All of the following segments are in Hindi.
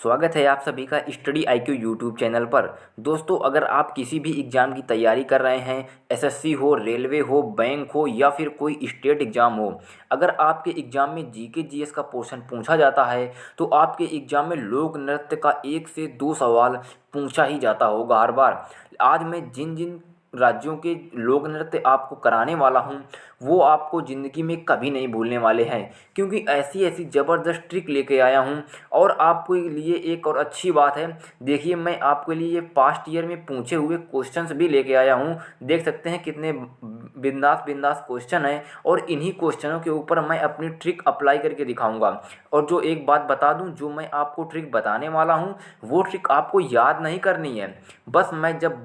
स्वागत है आप सभी का स्टडी आईक्यू यूट्यूब चैनल पर। दोस्तों, अगर आप किसी भी एग्ज़ाम की तैयारी कर रहे हैं, एसएससी हो, रेलवे हो, बैंक हो या फिर कोई स्टेट एग्ज़ाम हो, अगर आपके एग्ज़ाम में जीके जीएस का पोर्शन पूछा जाता है तो आपके एग्ज़ाम में लोक नृत्य का 1 से 2 सवाल पूछा ही जाता होगा हर बार। आज मैं जिन जिन राज्यों के लोक नृत्य आपको कराने वाला हूँ वो आपको ज़िंदगी में कभी नहीं भूलने वाले हैं, क्योंकि ऐसी ऐसी ज़बरदस्त ट्रिक लेके आया हूँ। और आपके लिए एक और अच्छी बात है, देखिए मैं आपके लिए पास्ट ईयर में पूछे हुए क्वेश्चंस भी लेके आया हूँ। देख सकते हैं कितने बिंदास बिंदास क्वेश्चन हैं और इन्हीं क्वेश्चनों के ऊपर मैं अपनी ट्रिक अप्लाई करके दिखाऊंगा। और जो एक बात बता दूं, जो मैं आपको ट्रिक बताने वाला हूं वो ट्रिक आपको याद नहीं करनी है। बस मैं जब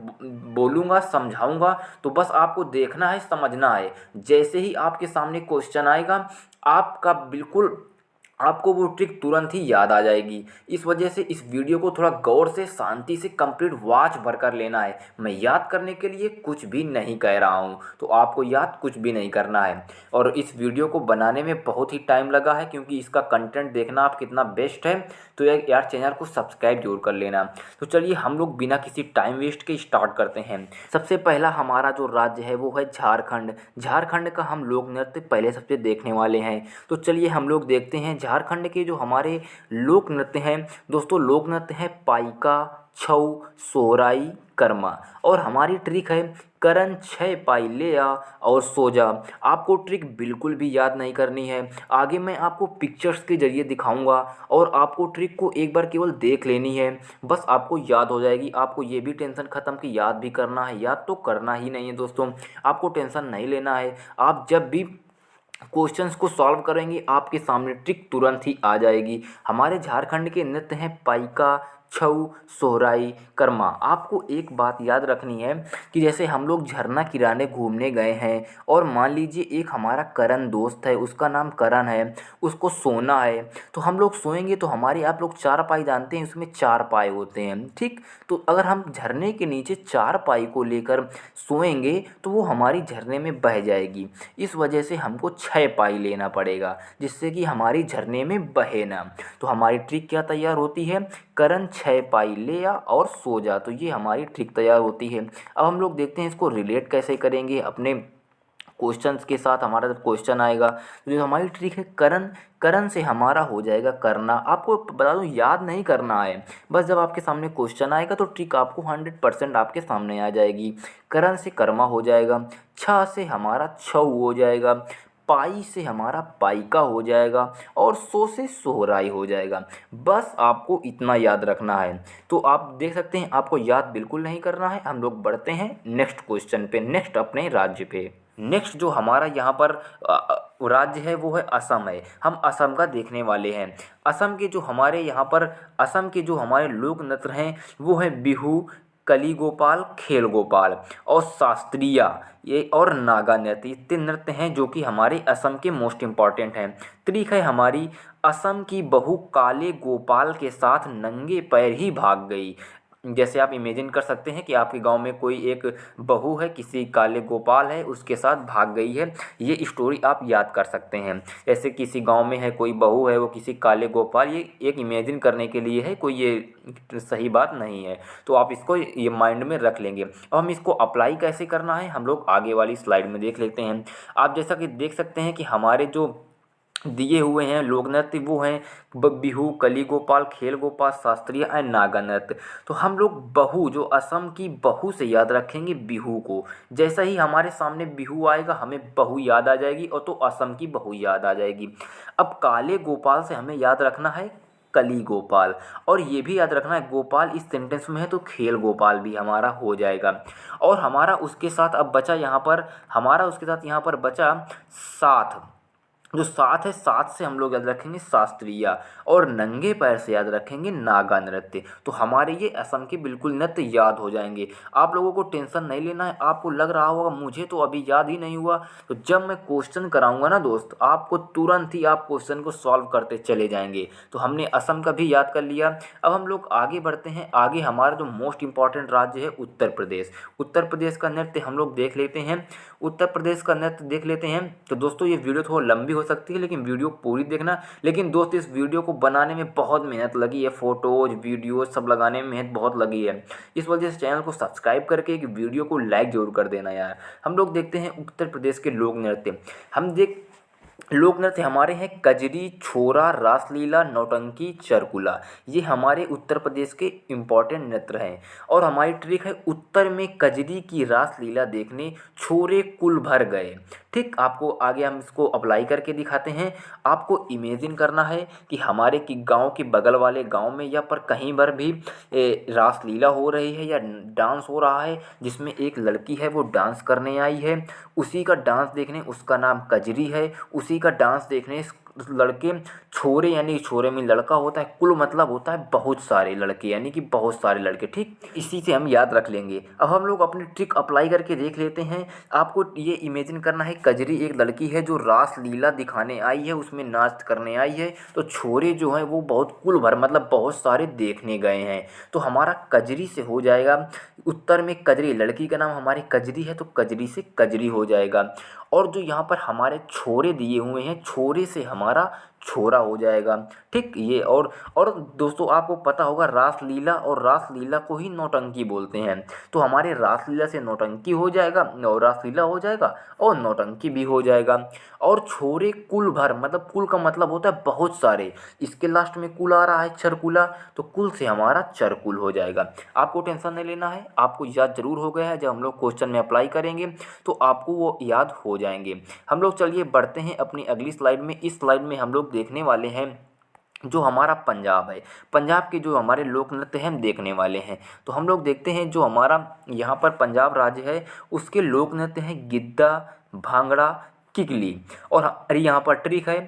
बोलूँगा, समझाऊंगा, तो बस आपको देखना है, समझना है। जैसे ही आपके सामने क्वेश्चन आएगा आपको वो ट्रिक तुरंत ही याद आ जाएगी। इस वजह से इस वीडियो को थोड़ा गौर से, शांति से कंप्लीट वॉच भर कर लेना है। मैं याद करने के लिए कुछ भी नहीं कह रहा हूँ, तो आपको याद कुछ भी नहीं करना है। और इस वीडियो को बनाने में बहुत ही टाइम लगा है, क्योंकि इसका कंटेंट देखना आप कितना बेस्ट है। तो यार चैनल को सब्सक्राइब जरूर कर लेना। तो चलिए हम लोग बिना किसी टाइम वेस्ट के स्टार्ट करते हैं। सबसे पहला हमारा जो राज्य है वो है झारखंड। झारखंड का हम लोक नृत्य पहले सबसे देखने वाले हैं। तो चलिए हम लोग देखते हैं झारखंड के जो हमारे लोक नृत्य हैं। दोस्तों, लोक नृत्य है पाइका, छऊ, सोहराई, कर्मा। और हमारी ट्रिक है करण 6 पाई ले आ और सो जा। आपको ट्रिक बिल्कुल भी याद नहीं करनी है। आगे मैं आपको पिक्चर्स के जरिए दिखाऊंगा और आपको ट्रिक को एक बार केवल देख लेनी है, बस आपको याद हो जाएगी। आपको ये भी टेंशन ख़त्म कि याद भी करना है, याद तो करना ही नहीं है। दोस्तों, आपको टेंशन नहीं लेना है। आप जब भी क्वेश्चंस को सॉल्व करेंगे आपके सामने ट्रिक तुरंत ही आ जाएगी। हमारे झारखंड के नृत्य हैं पाइका, छऊ, सोहराई, कर्मा। आपको एक बात याद रखनी है कि जैसे हम लोग झरना किराने घूमने गए हैं और मान लीजिए एक हमारा करण दोस्त है, उसका नाम करण है, उसको सोना है, तो हम लोग सोएंगे तो हमारे, आप लोग चारपाई जानते हैं, उसमें 4 पाए होते हैं, ठीक। तो अगर हम झरने के नीचे 4 पाई को लेकर सोएंगे तो वो हमारी झरने में बह जाएगी। इस वजह से हमको 6 पाई लेना पड़ेगा, जिससे कि हमारी झरने में बहे ना। तो हमारी ट्रिक क्या तैयार होती है, करण 6 पाई ले आ और सो जा। तो ये हमारी ट्रिक तैयार होती है। अब हम लोग देखते हैं इसको रिलेट कैसे करेंगे अपने क्वेश्चंस के साथ। हमारा जब क्वेश्चन आएगा तो जो हमारी ट्रिक है करण, करण से हमारा हो जाएगा करना। आपको बता दूं, याद नहीं करना है, बस जब आपके सामने क्वेश्चन आएगा तो ट्रिक आपको 100% आपके सामने आ जाएगी। करण से कर्मा हो जाएगा, छ से हमारा छऊ हो जाएगा, पाई से हमारा पाइका हो जाएगा और सो से सोहराई हो जाएगा। बस आपको इतना याद रखना है। तो आप देख सकते हैं आपको याद बिल्कुल नहीं करना है। हम लोग बढ़ते हैं नेक्स्ट क्वेश्चन पे, नेक्स्ट अपने राज्य पे। नेक्स्ट जो हमारा यहाँ पर राज्य है वो है असम है। हम असम का देखने वाले हैं। असम के जो हमारे यहाँ पर, असम के जो हमारे लोक नृत्य हैं वो है बिहू, कली गोपाल, खेल गोपाल और शास्त्रीय, ये और नागा नृत्य। ये 3 नृत्य हैं जो कि हमारे असम के मोस्ट इम्पॉर्टेंट हैं। ट्रिक है हमारी, असम की बहू काले गोपाल के साथ नंगे पैर ही भाग गई। जैसे आप इमेजिन कर सकते हैं कि आपके गांव में कोई एक बहू है, किसी काले गोपाल है, उसके साथ भाग गई है। ये स्टोरी आप याद कर सकते हैं। जैसे किसी गांव में है कोई बहू है, वो किसी काले गोपाल, ये एक इमेजिन करने के लिए है, कोई ये सही बात नहीं है। तो आप इसको ये माइंड में रख लेंगे। अब हम इसको अप्लाई कैसे करना है हम लोग आगे वाली स्लाइड में देख लेते हैं। आप जैसा कि देख सकते हैं कि हमारे जो दिए हुए हैं लोक नृत्य वो हैं बिहू, कली गोपाल, खेल गोपाल, शास्त्रीय एंड नागा नृत्य। तो हम लोग बहू, जो असम की बहू से याद रखेंगे बिहू को। जैसा ही हमारे सामने बिहू आएगा हमें बहू याद आ जाएगी, और तो असम की बहू याद आ जाएगी। अब काले गोपाल से हमें याद रखना है कली गोपाल, और ये भी याद रखना है गोपाल इस सेंटेंस में है तो खेल गोपाल भी हमारा हो जाएगा। और हमारा उसके साथ अब बचा यहाँ पर, हमारा उसके साथ यहाँ पर बचा साथ। जो साथ है, साथ से हम लोग याद रखेंगे शास्त्रीय, और नंगे पैर से याद रखेंगे नागा नृत्य। तो हमारे ये असम के बिल्कुल नृत्य याद हो जाएंगे। आप लोगों को टेंशन नहीं लेना है। आपको लग रहा होगा मुझे तो अभी याद ही नहीं हुआ, तो जब मैं क्वेश्चन कराऊंगा ना दोस्त, आपको तुरंत ही आप क्वेश्चन को सॉल्व करते चले जाएंगे। तो हमने असम का भी याद कर लिया। अब हम लोग आगे बढ़ते हैं। आगे हमारा जो मोस्ट इंपॉर्टेंट राज्य है उत्तर प्रदेश। उत्तर प्रदेश का नृत्य हम लोग देख लेते हैं। उत्तर प्रदेश का नृत्य देख लेते हैं। तो दोस्तों ये वीडियो थोड़ा लंबी हो सकती है, लेकिन वीडियो पूरी देखना। लेकिन दोस्त इस वीडियो को बनाने में बहुत मेहनत लगी है, फ़ोटोज़ वीडियोज़ सब लगाने में मेहनत बहुत लगी है। इस वजह से चैनल को सब्सक्राइब करके एक वीडियो को लाइक ज़रूर कर देना यार। हम लोग देखते हैं उत्तर प्रदेश के लोक नृत्य। लोक नृत्य हमारे हैं कजरी, छोरा, रासलीला, नौटंकी, चरकुला। ये हमारे उत्तर प्रदेश के इम्पॉर्टेंट नृत्य हैं। और हमारी ट्रिक है, उत्तर में कजरी की रासलीला देखने छोरे कुल भर गए। ठीक, आपको आगे हम इसको अप्लाई करके दिखाते हैं। आपको इमेजिन करना है कि हमारे की गांव के बगल वाले गांव में या पर कहीं पर भी रासलीला हो रही है या डांस हो रहा है, जिसमें एक लड़की है वो डांस करने आई है। उसी का डांस देखने, उसका नाम कजरी है, उसी का डांस देखने लड़के छोरे, यानी छोरे में लड़का होता है, कुल मतलब होता है बहुत सारे लड़के, यानी कि बहुत सारे लड़के। ठीक, इसी से हम याद रख लेंगे। अब हम लोग अपनी ट्रिक अप्लाई करके देख लेते हैं। आपको ये इमेजिन करना है, कजरी एक लड़की है जो रास लीला दिखाने आई है, उसमें नाच करने आई है। तो छोरे जो हैं वो बहुत कुल भर मतलब बहुत सारे देखने गए हैं। तो हमारा कजरी से हो जाएगा, उत्तर में कजरी, लड़की का नाम हमारी कजरी है तो कजरी से कजरी हो जाएगा। और जो यहाँ पर हमारे छोरे दिए हुए हैं, छोरे से हमारा छोरा हो जाएगा। ठीक, ये और दोस्तों आपको पता होगा रासलीला, और रासलीला को ही नौटंकी बोलते हैं। तो हमारे रासलीला से नौटंकी हो जाएगा, और रासलीला हो जाएगा और नौटंकी भी हो जाएगा। और छोरे कुल भर, मतलब कुल का मतलब होता है बहुत सारे, इसके लास्ट में कुल आ रहा है चरकुला, तो कुल से हमारा चरकुल हो जाएगा। आपको टेंशन नहीं लेना है, आपको याद जरूर हो गया है। जब हम लोग क्वेश्चन में अप्लाई करेंगे तो आपको वो याद हो जाएंगे। हम लोग चलिए बढ़ते हैं अपनी अगली स्लाइड में। इस स्लाइड में हम लोग देखने वाले हैं जो हमारा पंजाब है, पंजाब के जो हमारे लोक नृत्य हैं हम देखने वाले हैं। तो हम लोग देखते हैं जो हमारा यहाँ पर पंजाब राज्य है, उसके लोक नृत्य हैं गिद्धा, भांगड़ा, किकली। और यहाँ पर ट्रिक है,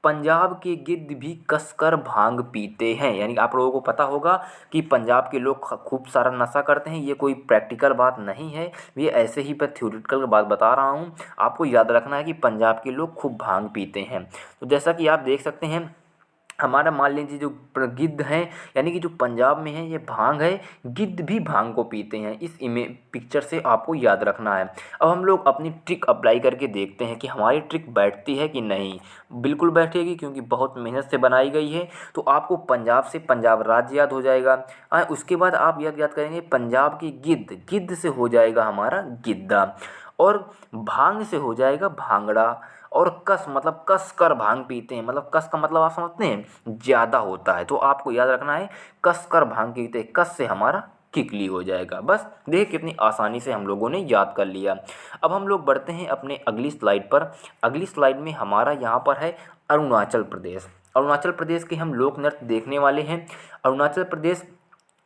पंजाब के गिद्ध भी कसकर भांग पीते हैं। यानी आप लोगों को पता होगा कि पंजाब के लोग खूब सारा नशा करते हैं। ये कोई प्रैक्टिकल बात नहीं है, ये ऐसे ही मैं थ्योरेटिकल बात बता रहा हूँ। आपको याद रखना है कि पंजाब के लोग खूब भांग पीते हैं। तो जैसा कि आप देख सकते हैं, हमारा मान लीजिए जो गिद्ध हैं, यानी कि जो पंजाब में है ये भांग है, गिद्ध भी भांग को पीते हैं। इस पिक्चर से आपको याद रखना है। अब हम लोग अपनी ट्रिक अप्लाई करके देखते हैं कि हमारी ट्रिक बैठती है कि नहीं। बिल्कुल बैठेगी, क्योंकि बहुत मेहनत से बनाई गई है। तो आपको पंजाब से पंजाब राज्य याद हो जाएगा। उसके बाद आप याद करेंगे पंजाब की गिद्ध, गिद्ध से हो जाएगा हमारा गिद्धा, और भांग से हो जाएगा भांगड़ा। और कस मतलब कस कर भांग पीते हैं, मतलब कस का मतलब आप समझते हैं ज़्यादा होता है। तो आपको याद रखना है कस कर भांग पीते हैं, कस से हमारा किकली हो जाएगा। बस देखिए कितनी आसानी से हम लोगों ने याद कर लिया। अब हम लोग बढ़ते हैं अपने अगली स्लाइड पर। अगली स्लाइड में हमारा यहाँ पर है अरुणाचल प्रदेश। अरुणाचल प्रदेश के हम लोक नृत्य देखने वाले हैं। अरुणाचल प्रदेश,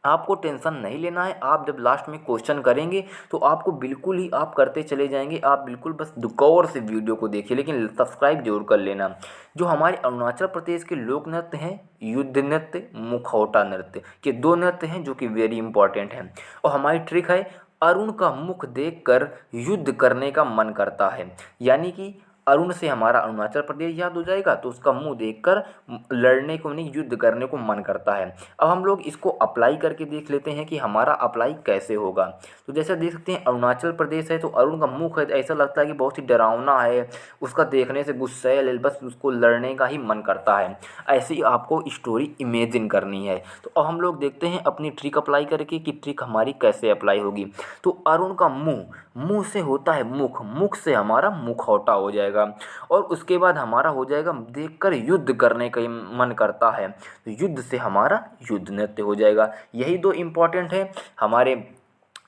आपको टेंशन नहीं लेना है। आप जब लास्ट में क्वेश्चन करेंगे तो आपको बिल्कुल ही आप करते चले जाएंगे। आप बिल्कुल बस गौर से वीडियो को देखिए, लेकिन सब्सक्राइब जरूर कर लेना। जो हमारे अरुणाचल प्रदेश के लोक नृत्य हैं, युद्ध नृत्य, मुखौटा नृत्य, ये दो नृत्य हैं जो कि वेरी इंपॉर्टेंट हैं। और हमारी ट्रिक है, अरुण का मुख देखकर युद्ध करने का मन करता है। यानी कि अरुण से हमारा अरुणाचल प्रदेश याद हो जाएगा, तो उसका मुंह देखकर लड़ने को नहीं, युद्ध करने को मन करता है। अब हम लोग इसको अप्लाई करके देख लेते हैं कि हमारा अप्लाई कैसे होगा। तो जैसे देख सकते हैं अरुणाचल प्रदेश है, तो अरुण का मुख है, ऐसा लगता है कि बहुत ही डरावना है, उसका देखने से गुस्सैल, बस उसको लड़ने का ही मन करता है। ऐसी आपको स्टोरी इमेजिन करनी है। तो अब हम लोग देखते हैं अपनी ट्रिक अप्लाई करके कि ट्रिक हमारी कैसे अप्लाई होगी। तो अरुण का मुँह, मुँह से होता है मुख, मुख से हमारा मुखौटा हो जाएगा। और उसके बाद हमारा हो जाएगा देखकर युद्ध करने का मन करता है, तो युद्ध से हमारा युद्ध नृत्य हो जाएगा। यही दो इम्पॉर्टेंट है हमारे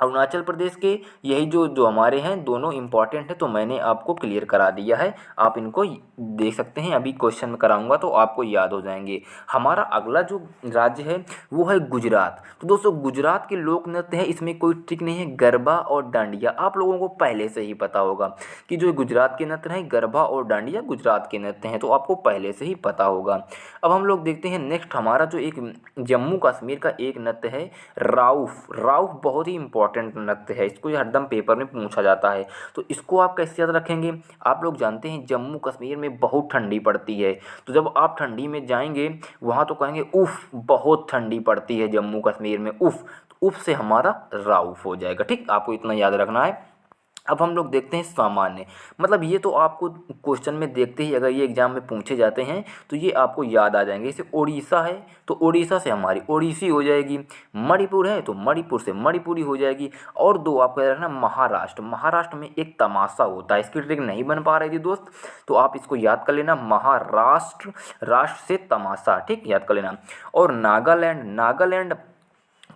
अरुणाचल प्रदेश के। यही जो जो हमारे हैं दोनों इम्पॉर्टेंट है, तो मैंने आपको क्लियर करा दिया है। आप इनको देख सकते हैं, अभी क्वेश्चन में कराऊंगा तो आपको याद हो जाएंगे। हमारा अगला जो राज्य है वो है गुजरात। तो दोस्तों गुजरात के लोक नृत्य है, इसमें कोई ट्रिक नहीं है, गरबा और डांडिया। आप लोगों को पहले से ही पता होगा कि जो गुजरात के नृत्य हैं, गरबा और डांडिया गुजरात के नृत्य हैं, तो आपको पहले से ही पता होगा। अब हम लोग देखते हैं नेक्स्ट हमारा जो एक जम्मू कश्मीर का एक नृत्य है राउफ। राउफ बहुत ही इंपॉर्टेंट नृत्य है, इसको हरदम पेपर में पूछा जाता है। तो इसको आप कैसे याद रखेंगे। आप लोग जानते हैं जम्मू कश्मीर में बहुत ठंडी पड़ती है, तो जब आप ठंडी में जाएंगे वहाँ तो कहेंगे उफ़ बहुत ठंडी पड़ती है जम्मू कश्मीर में, उफ़। तो उफ़ से हमारा राउफ हो जाएगा। ठीक, आपको इतना याद रखना है। अब हम लोग देखते हैं सामान्य, मतलब ये तो आपको क्वेश्चन में देखते ही अगर ये एग्जाम में पूछे जाते हैं तो ये आपको याद आ जाएंगे। जैसे उड़ीसा है तो उड़ीसा से हमारी ओडिसी हो जाएगी, मणिपुर है तो मणिपुर से मणिपुरी हो जाएगी। और दो आपको याद रखना, महाराष्ट्र, महाराष्ट्र में एक तमाशा होता है, इसकी ट्रिक नहीं बन पा रही थी दोस्त, तो आप इसको याद कर लेना, महाराष्ट्र, राष्ट्र से तमाशा, ठीक, याद कर लेना। और नागालैंड, नागालैंड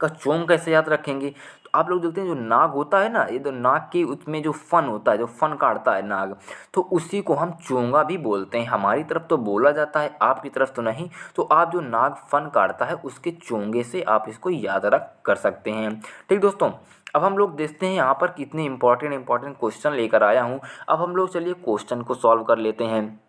का चोंग कैसे याद रखेंगे, तो आप लोग देखते हैं जो नाग होता है ना, ये तो नाग के उसमें जो फन होता है, जो फन काटता है नाग, तो उसी को हम चोंगा भी बोलते हैं। हमारी तरफ तो बोला जाता है, आपकी तरफ तो नहीं। तो आप जो नाग फन काटता है उसके चोंगे से आप इसको याद रख कर सकते हैं। ठीक दोस्तों, अब हम लोग देखते हैं यहाँ पर कितने इंपॉर्टेंट क्वेश्चन लेकर आया हूँ। अब हम लोग चलिए क्वेश्चन को सॉल्व कर लेते हैं।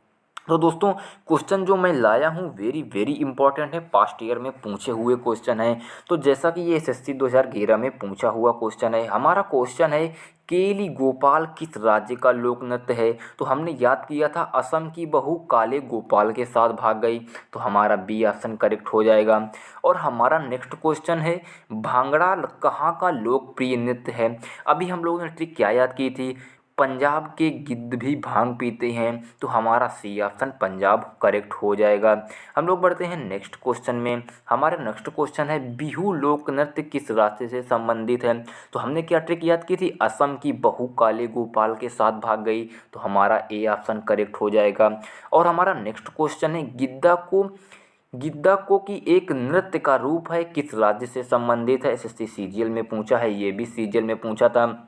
तो दोस्तों क्वेश्चन जो मैं लाया हूँ वेरी वेरी इंपॉर्टेंट है, पास्ट ईयर में पूछे हुए क्वेश्चन है। तो जैसा कि ये एसएससी 2011 में पूछा हुआ क्वेश्चन है, हमारा क्वेश्चन है केली गोपाल किस राज्य का लोक नृत्य है। तो हमने याद किया था असम की बहू काले गोपाल के साथ भाग गई, तो हमारा बी ऑप्शन करेक्ट हो जाएगा। और हमारा नेक्स्ट क्वेश्चन है भांगड़ा कहाँ का लोकप्रिय नृत्य है। अभी हम लोगों ने ट्रिक क्या याद की थी, पंजाब के गिद्ध भी भांग पीते हैं, तो हमारा सी ऑप्शन पंजाब करेक्ट हो जाएगा। हम लोग बढ़ते हैं नेक्स्ट क्वेश्चन में। हमारा नेक्स्ट क्वेश्चन है बिहू लोक नृत्य किस राज्य से संबंधित है। तो हमने क्या ट्रिक याद की थी, असम की बहू काले गोपाल के साथ भाग गई, तो हमारा ए ऑप्शन करेक्ट हो जाएगा। और हमारा नेक्स्ट क्वेश्चन है गिद्दा को की एक नृत्य का रूप है किस राज्य से संबंधित है। एसएससी सीजीएल में पूछा है, ये भी सीजीएल में पूछा था।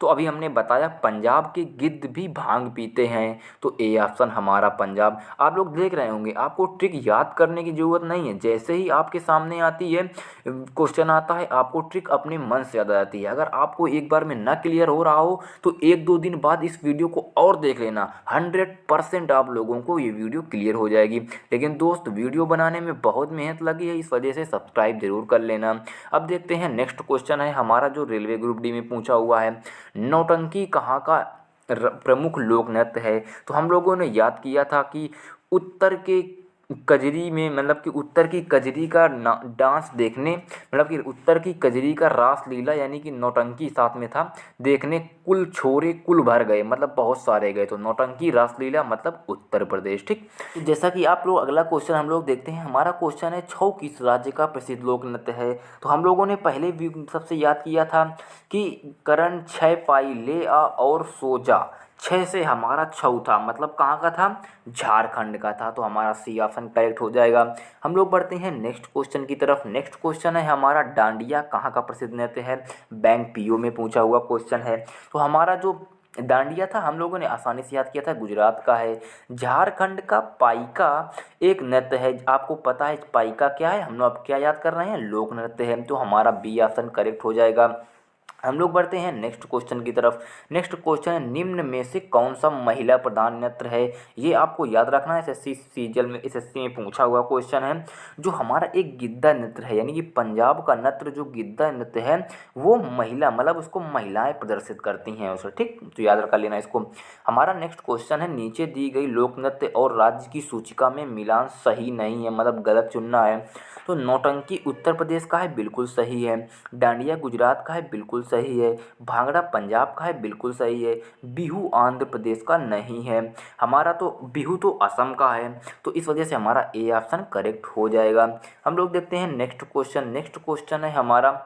तो अभी हमने बताया पंजाब के गिद्ध भी भांग पीते हैं, तो ए ऑप्शन हमारा पंजाब। आप लोग देख रहे होंगे आपको ट्रिक याद करने की ज़रूरत नहीं है, जैसे ही आपके सामने आती है क्वेश्चन आता है आपको ट्रिक अपने मन से याद आ जाती है। अगर आपको एक बार में ना क्लियर हो रहा हो तो एक दो दिन बाद इस वीडियो को और देख लेना, 100% आप लोगों को ये वीडियो क्लियर हो जाएगी। लेकिन दोस्त वीडियो बनाने में बहुत मेहनत लगी है, इस वजह से सब्सक्राइब जरूर कर लेना। अब देखते हैं नेक्स्ट क्वेश्चन है हमारा जो रेलवे ग्रुप डी में पूछा हुआ है, नौटंकी कहाँ का प्रमुख लोक नृत्य है। तो हम लोगों ने याद किया था कि उत्तर के कजरी में, मतलब कि उत्तर की कजरी का डांस देखने, मतलब कि उत्तर की कजरी का रास लीला यानी कि नौटंकी साथ में था देखने, कुल छोरे कुल भर गए, मतलब बहुत सारे गए, तो नौटंकी रास लीला मतलब उत्तर प्रदेश। ठीक, तो जैसा कि आप लोग अगला क्वेश्चन हम लोग देखते हैं, हमारा क्वेश्चन है छऊ किस राज्य का प्रसिद्ध लोक नृत्य है। तो हम लोगों ने पहले भी सबसे याद किया था कि करण छह पाई ले आ और सो जा, छः से हमारा छऊ था, मतलब कहाँ का था, झारखंड का था, तो हमारा सी ऑप्शन करेक्ट हो जाएगा। हम लोग बढ़ते हैं नेक्स्ट क्वेश्चन की तरफ। नेक्स्ट क्वेश्चन है हमारा डांडिया कहाँ का प्रसिद्ध नृत्य है, बैंक पीओ में पूछा हुआ क्वेश्चन है। तो हमारा जो डांडिया था हम लोगों ने आसानी से याद किया था, गुजरात का है। झारखंड का पाइका एक नृत्य है, आपको पता है पाइका क्या है, हम लोग अब क्या याद कर रहे हैं, लोक नृत्य है, तो हमारा बी ऑप्शन करेक्ट हो जाएगा। हम लोग बढ़ते हैं नेक्स्ट क्वेश्चन की तरफ। नेक्स्ट क्वेश्चन है निम्न में से कौन सा महिला प्रधान नृत्य है। ये आपको याद रखना है, एसएससी सीजीएल में एसएससी में पूछा हुआ क्वेश्चन है। जो हमारा एक गिद्दा नृत्य है, यानी कि पंजाब का नृत्य जो गिद्दा नृत्य है वो महिला, मतलब उसको महिलाएं प्रदर्शित करती हैं उसे, ठीक, तो याद रखा लेना इसको। हमारा नेक्स्ट क्वेश्चन है नीचे दी गई लोक नृत्य और राज्य की सूचिका में मिलान सही नहीं है, मतलब गलत चुनना है। तो नौटंकी उत्तर प्रदेश का है, बिल्कुल सही है। डांडिया गुजरात का है, बिल्कुल सही है। भांगड़ा पंजाब का है, बिल्कुल सही है। बिहू आंध्र प्रदेश का नहीं है। हमारा तो बिहू तो असम का है, तो इस वजह से हमारा ए ऑप्शन करेक्ट हो जाएगा। हम लोग देखते हैं नेक्स्ट क्वेश्चन। नेक्स्ट क्वेश्चन है हमारा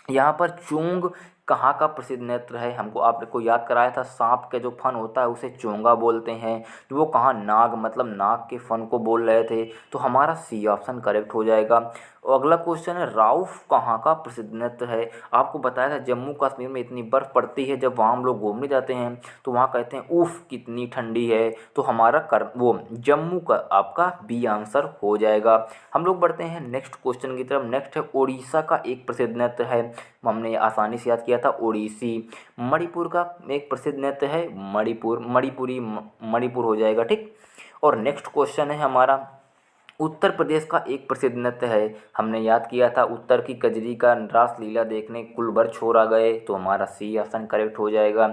यहाँ पर चोंग कहाँ का प्रसिद्ध नृत्य है। हमको आपको याद कराया था सांप के जो फन होता है उसे चोंगा बोलते हैं, तो वो कहाँ, नाग, मतलब नाग के फन को बोल रहे थे, तो हमारा सी ऑप्शन करेक्ट हो जाएगा। और अगला क्वेश्चन है राउफ कहाँ का प्रसिद्ध नृत्य है। आपको बताया था जम्मू कश्मीर में इतनी बर्फ़ पड़ती है, जब वहाँ हम लोग घूमने जाते हैं तो वहाँ कहते हैं उफ़ कितनी ठंडी है, तो हमारा वो जम्मू का आपका बी आंसर हो जाएगा। हम लोग बढ़ते हैं नेक्स्ट क्वेश्चन की तरफ। नेक्स्ट है उड़ीसा का एक प्रसिद्ध नृत्य है, हमने आसानी से याद किया था ओडिसी। मणिपुर का एक प्रसिद्ध नृत्य है मणिपुर हो जाएगा, ठीक। और नेक्स्ट क्वेश्चन है हमारा उत्तर प्रदेश का एक प्रसिद्ध नृत्य है, हमने याद किया था उत्तर की कजरी का रास लीला देखने कुल भर छोर आ गए, तो हमारा सी ऑप्शन करेक्ट हो जाएगा।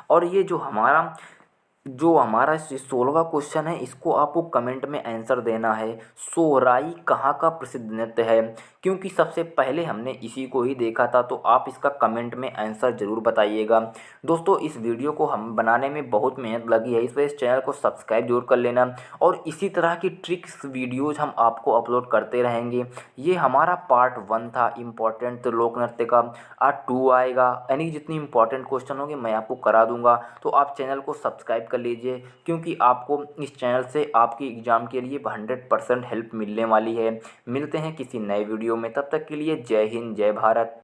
और ये जो हमारा 16वां क्वेश्चन है इसको आपको कमेंट में आंसर देना है, सोहराई कहाँ का प्रसिद्ध नृत्य है। क्योंकि सबसे पहले हमने इसी को ही देखा था। तो आप इसका कमेंट में आंसर ज़रूर बताइएगा। दोस्तों, इस वीडियो को हम बनाने में बहुत मेहनत लगी है, इस वजह से चैनल को सब्सक्राइब जरूर कर लेना और इसी तरह की ट्रिक्स वीडियोज़ हम आपको अपलोड करते रहेंगे। ये हमारा पार्ट 1 था इम्पोर्टेंट लोक नृत्य का। आज 2 आएगा, यानी जितनी इंपॉर्टेंट क्वेश्चन होंगे मैं आपको करा दूंगा। तो आप चैनल को सब्सक्राइब कर लीजिए, क्योंकि आपको इस चैनल से आपकी एग्ज़ाम के लिए 100% हेल्प मिलने वाली है। मिलते हैं किसी नए वीडियो में, तब तक के लिए जय हिंद, जय भारत।